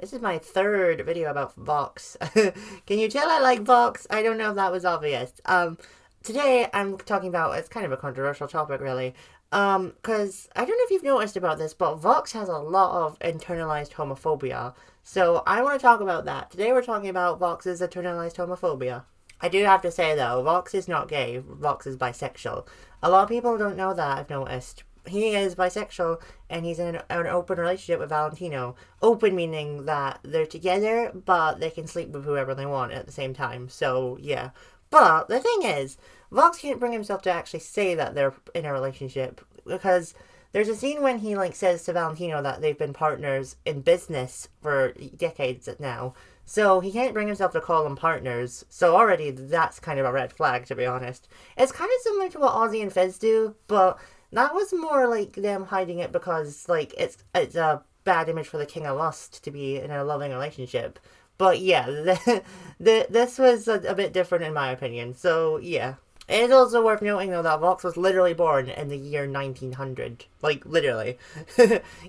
This is my third video about Vox. Can you tell I like Vox? I don't know if that was obvious. Today I'm talking about, it's kind of a controversial topic really. Because I don't know if you've noticed about this, but Vox has a lot of internalized homophobia. So I want to talk about that. Today we're talking about Vox's internalized homophobia. I do have to say though, Vox is not gay, Vox is bisexual. A lot of people don't know that, I've noticed. He is bisexual and he's in an open relationship with Valentino. Open meaning that they're together, but they can sleep with whoever they want at the same time. So, yeah. But the thing is, Vox can't bring himself to actually say that they're in a relationship because there's a scene when he says to Valentino that they've been partners in business for decades now. So he can't bring himself to call them partners. So already that's kind of a red flag, to be honest. It's kind of similar to what Ozzy and Fizz do, but that was more like them hiding it because it's a bad image for the King of Lust to be in a loving relationship. But yeah, this was a bit different in my opinion. So yeah. It is also worth noting though that Vox was literally born in the year 1900. Like, literally.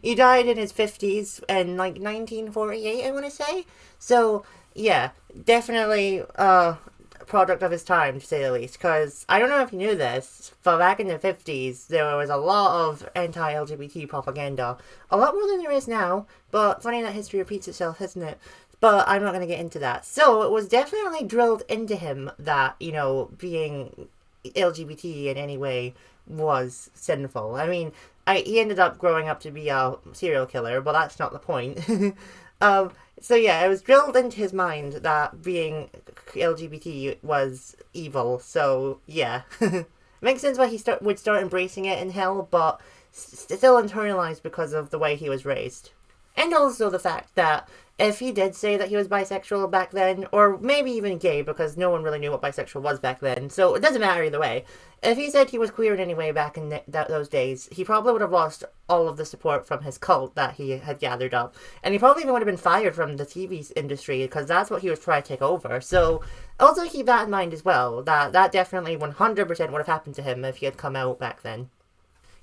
He died in his 50s in 1948, I want to say. So, yeah, definitely product of his time, to say the least. Because I don't know if you knew this, but back in the 50s, there was a lot of anti-LGBT propaganda. A lot more than there is now, but funny that history repeats itself, isn't it? But I'm not going to get into that. So it was definitely drilled into him that, being LGBT in any way was sinful. I mean, he ended up growing up to be a serial killer, but that's not the point. So yeah, it was drilled into his mind that being LGBT was evil. So yeah, it makes sense why he would start embracing it in hell, but still internalized because of the way he was raised. And also the fact that if he did say that he was bisexual back then, or maybe even gay, because no one really knew what bisexual was back then, so it doesn't matter either way. If he said he was queer in any way back in those days, he probably would have lost all of the support from his cult that he had gathered up. And he probably even would have been fired from the TV industry, because that's what he was trying to take over. So also keep that in mind as well, that definitely 100% would have happened to him if he had come out back then.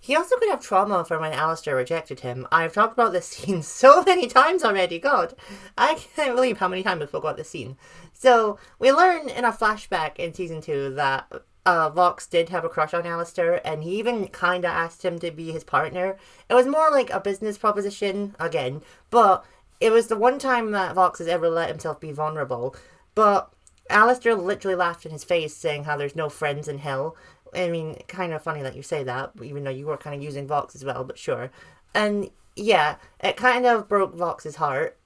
He also could have trauma from when Alistair rejected him. I've talked about this scene so many times already, God. I can't believe how many times we spoke about this scene. So, we learn in a flashback in Season 2 that Vox did have a crush on Alistair, and he even kinda asked him to be his partner. It was more like a business proposition, again, but it was the one time that Vox has ever let himself be vulnerable. But Alistair literally laughed in his face, saying how there's no friends in hell. I mean, kind of funny that you say that, even though you were kind of using Vox as well, but sure. And yeah, it kind of broke Vox's heart.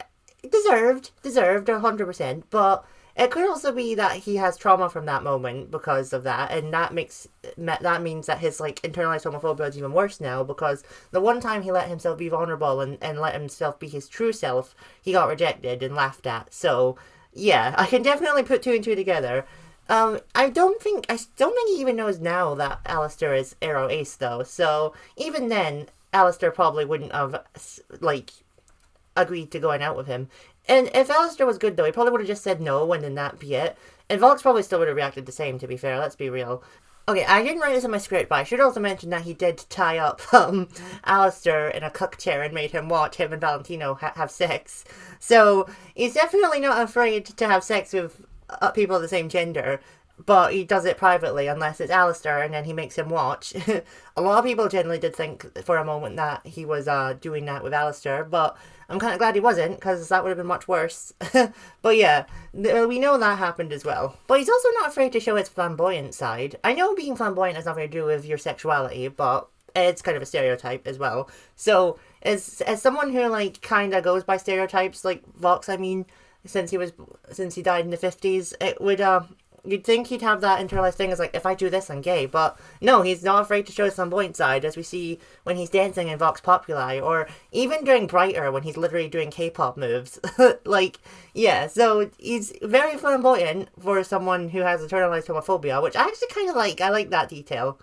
Deserved 100%, but it could also be that he has trauma from that moment because of that, and that means that his internalized homophobia is even worse now, because the one time he let himself be vulnerable and let himself be his true self, he got rejected and laughed at. So yeah, I can definitely put two and two together. I don't think he even knows now that Alistair is Arrow Ace, though, so even then, Alistair probably wouldn't have, agreed to going out with him. And if Alistair was good, though, he probably would have just said no, and then that be it. And Vox probably still would have reacted the same, to be fair, let's be real. Okay, I didn't write this in my script, but I should also mention that he did tie up, Alistair in a cuck chair and made him watch him and Valentino have sex. So, he's definitely not afraid to have sex with people of the same gender, but he does it privately unless it's Alistair, and then he makes him watch. A lot of people generally did think for a moment that he was doing that with Alistair, but I'm kind of glad he wasn't, because that would have been much worse. But yeah, we know that happened as well. But he's also not afraid to show his flamboyant side. I know being flamboyant has nothing to do with your sexuality, but it's kind of a stereotype as well. So, as someone who kind of goes by stereotypes, like Vox, I mean, since he died in the 50s, it would, you'd think he'd have that internalized thing as if I do this, I'm gay, but no, he's not afraid to show his flamboyant side, as we see when he's dancing in Vox Populi, or even during Brighter, when he's literally doing K-pop moves. Yeah, so he's very flamboyant for someone who has internalized homophobia, which I actually kind of like. I like that detail.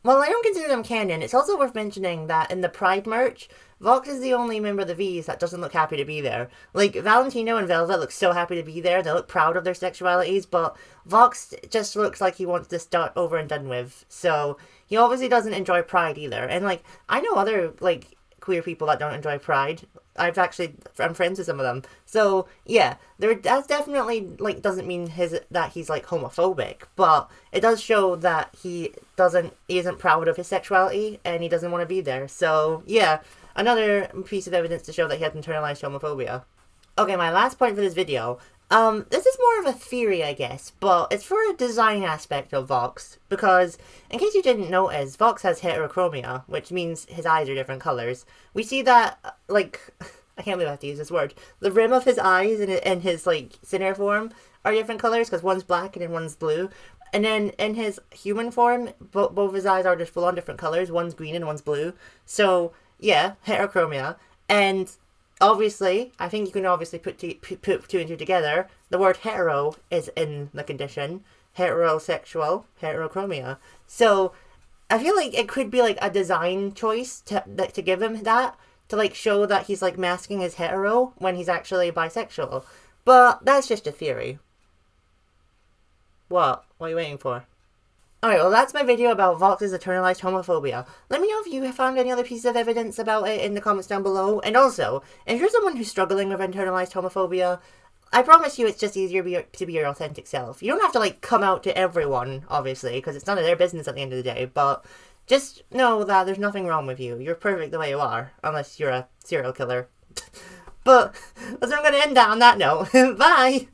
While I don't consider them canon, it's also worth mentioning that in the Pride merch, Vox is the only member of the V's that doesn't look happy to be there. Valentino and Velvet look so happy to be there, they look proud of their sexualities, but Vox just looks like he wants this over and done with. So, he obviously doesn't enjoy Pride either. And, I know other, queer people that don't enjoy Pride. I'm friends with some of them. So yeah, that definitely like doesn't mean that he's like homophobic, but it does show that he isn't proud of his sexuality and he doesn't want to be there. So yeah, another piece of evidence to show that he has internalized homophobia. Okay, my last point for this video. This is more of a theory, I guess, but it's for a design aspect of Vox, because, in case you didn't notice, Vox has heterochromia, which means his eyes are different colors. We see that, like, I can't believe I have to use this word. The rim of his eyes and his, like, center form are different colors, because one's black and then one's blue. And then in his human form, both his eyes are just full on different colors. One's green and one's blue. So, yeah, heterochromia. And obviously, I think you can obviously put two and two together. The word hetero is in the condition. Heterosexual, heterochromia. So, I feel like it could be like a design choice to give him that. To like show that he's like masking his hetero when he's actually bisexual. But that's just a theory. What? What are you waiting for? Alright, well that's my video about Vox's internalized homophobia. Let me know if you have found any other pieces of evidence about it in the comments down below. And also, if you're someone who's struggling with internalized homophobia, I promise you it's just easier to be your authentic self. You don't have to like come out to everyone, obviously, because it's none of their business at the end of the day, but just know that there's nothing wrong with you. You're perfect the way you are, unless you're a serial killer. But, I'm going to end that on that note. Bye!